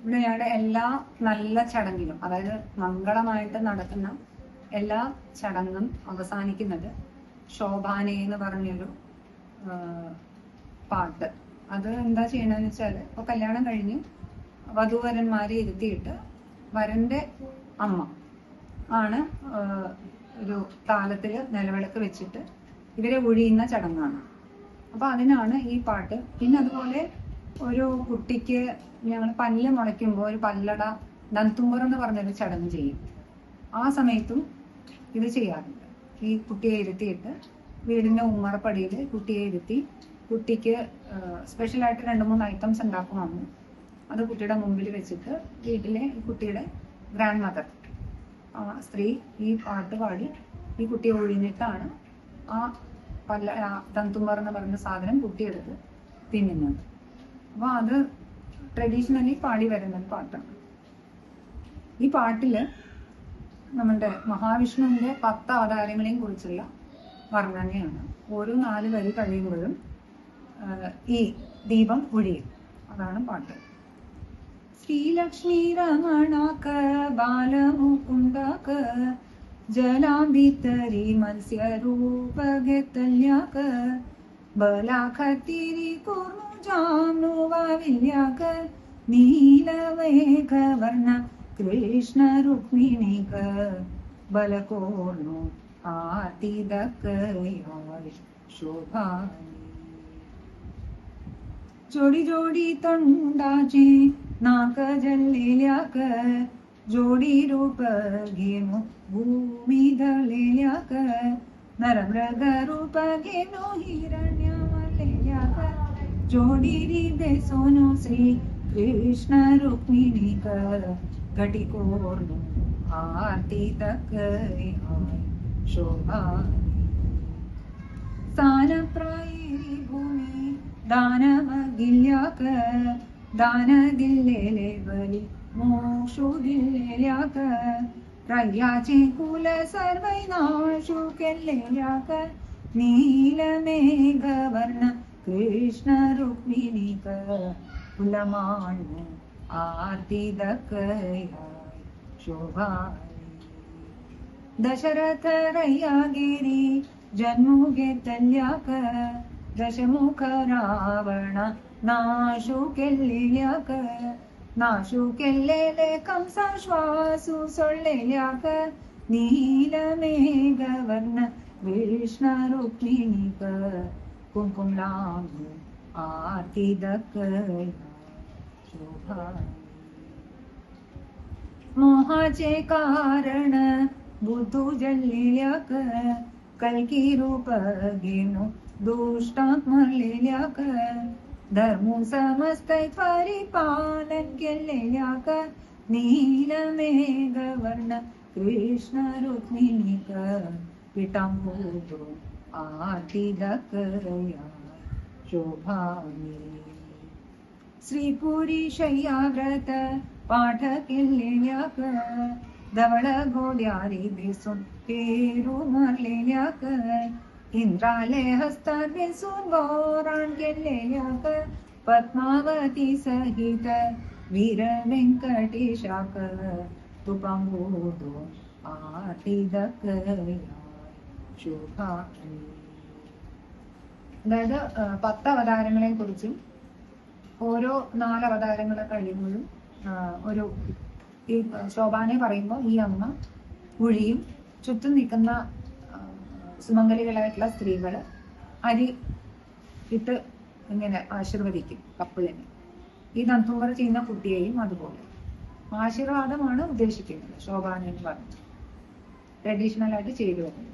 ഇവിടെയാണ് എല്ലാ നല്ല ചടങ്ങിലും, അതായത് മംഗളമായിട്ട് നടക്കുന്ന എല്ലാ ചടങ്ങും അവസാനിക്കുന്നത് ശോഭാനെ എന്ന് പറഞ്ഞൊരു പാട്ട്. അത് എന്താ ചെയ്യണമെന്ന് വെച്ചാൽ, ഇപ്പൊ കല്യാണം കഴിഞ്ഞ് വധൂവരന്മാരെ ഇരുത്തിയിട്ട് വരന്റെ അമ്മ ആണ് ഒരു താലത്തില് നിലവിളക്ക് വെച്ചിട്ട് ഇവരെ ഒഴിയുന്ന ചടങ്ങാണ്. അപ്പൊ അതിനാണ് ഈ പാട്ട്. പിന്നെ അതുപോലെ ഒരു കുട്ടിക്ക് ഞങ്ങൾ പല്ല് മുളയ്ക്കുമ്പോൾ ഒരു പല്ലട ദന്തുമ്പർ എന്ന് പറഞ്ഞൊരു ചടങ്ങ് ചെയ്യും. ആ സമയത്തും ഇത് ചെയ്യാറുണ്ട്. ഈ കുട്ടിയെ ഇരുത്തിയിട്ട് വീടിന്റെ ഉമ്മറപ്പടിയിൽ കുട്ടിയെ ഇരുത്തി കുട്ടിക്ക് സ്പെഷ്യലായിട്ട് 2-3 ഐറ്റംസ് ഉണ്ടാക്കുമെന്ന് അത് കുട്ടിയുടെ മുമ്പിൽ വെച്ചിട്ട് വീട്ടിലെ കുട്ടിയുടെ ഗ്രാൻഡ് മദർ സ്ത്രീ ഈ പാട്ട് പാടി ഈ കുട്ടിയെ ഒഴിഞ്ഞിട്ടാണ് ആ തന്തുമർ എന്ന് പറയുന്ന സാധനം കുട്ടിയെടുത്ത് തിന്നുന്നത്. അപ്പൊ അത് ട്രഡീഷണലി പാടി വരുന്ന പാട്ടാണ്. ഈ പാട്ടില് നമ്മുടെ മഹാവിഷ്ണുവിന്റെ 10 അവതാരങ്ങളെയും കുറിച്ചുള്ള വർണ്ണനയാണ്. ഓരോ 4 വരി കഴിയുമ്പോഴും ഈ ദീപം ഒഴിയും. അതാണ് പാട്ട്. ശ്രീലക്ഷ്മി രമണാക ബാലമുകുന്ദക ജലാംബിതരി മത്സ്യരൂപഗതല്യാക ബലാഖത്തിരി കുർജാനുവാവില്യാക നീലവേഗവർണ കൃഷ്ണ രുക്മിണിക ബലകോർണു ആതിദകയായി ശോഭാനി जोडी जोडी तोंडाचे नाक जळलेल्याक जोडी रूप घेनो भूमी दळलेल्याक नरमृग रूप घेनो हिरण्य मरलेल्याक जोडी रिबे सोनो श्री कृष्ण रुक्मिणीक घटी कोर्नो आरती तकय शोभानी स्थान प्रायरी भूमी दानमगिल्याक दान दिल्लेले बली मोक्षू दिल्लेल्याक रय्याचे कुल सर्वै नाशू केल्लेल्याक नीलमेघवर्ण कृष्ण रुक्मिणीक कुलमाण्य आरती दकया शोभानी दशरथ रय्यागिरी जन्मू घेतल्याक दशमुख रावण नाशू केल्ल्याक नाशू केल्लेले कंसा श्वासू सोडलेल्याक नीलमेघवर्ण कृष्ण रुक्मिणीक कुंकुम लावून आरती दकया शोभानी मोहाचे कारण बुद्धू जळलेल्याक कल्की रूप घेनो दुष्टांक मरलेल्याक धर्मू समस्तय परिपालन केलेल्याक नीलमेघवर्ण कृष्ण रुक्मिणीक पितांबूर आरती दकया शोभानी श्रीपुरी शय्याव्रत पाठ केलेल्याक धवळ घोड्यारी बेसून पेरू मारलेल्याक इंद्राले हस्तान बेसून गोराण केलेल्याक पद्मावती सहित वीर व्यंकटेशाक तुपांबूदो आरती दकया ശോഭാനി. അതായത് 10 അവതാരങ്ങളെ കുറിച്ചും ഓരോ 4 അവതാരങ്ങളെ കഴിയുമ്പോഴും ഒരു ഈ ശോഭാനെ പറയുമ്പോൾ ഈ അമ്മ ഒഴിയും. ചുറ്റും നിൽക്കുന്ന സുമംഗലികളായിട്ടുള്ള സ്ത്രീകള് അരി ഇട്ട് ഇങ്ങനെ ആശീർവദിക്കും കപ്പിളിനെ. ഈ ദന്തുമ്പർ ചെയ്യുന്ന കുട്ടിയെയും അതുപോലെ ആശീർവാദമാണ് ഉദ്ദേശിക്കുന്നത് ശോഭാന എന്ന് പറഞ്ഞത്. ട്രഡീഷണൽ ആയിട്ട് ചെയ്തു വരുന്നത്.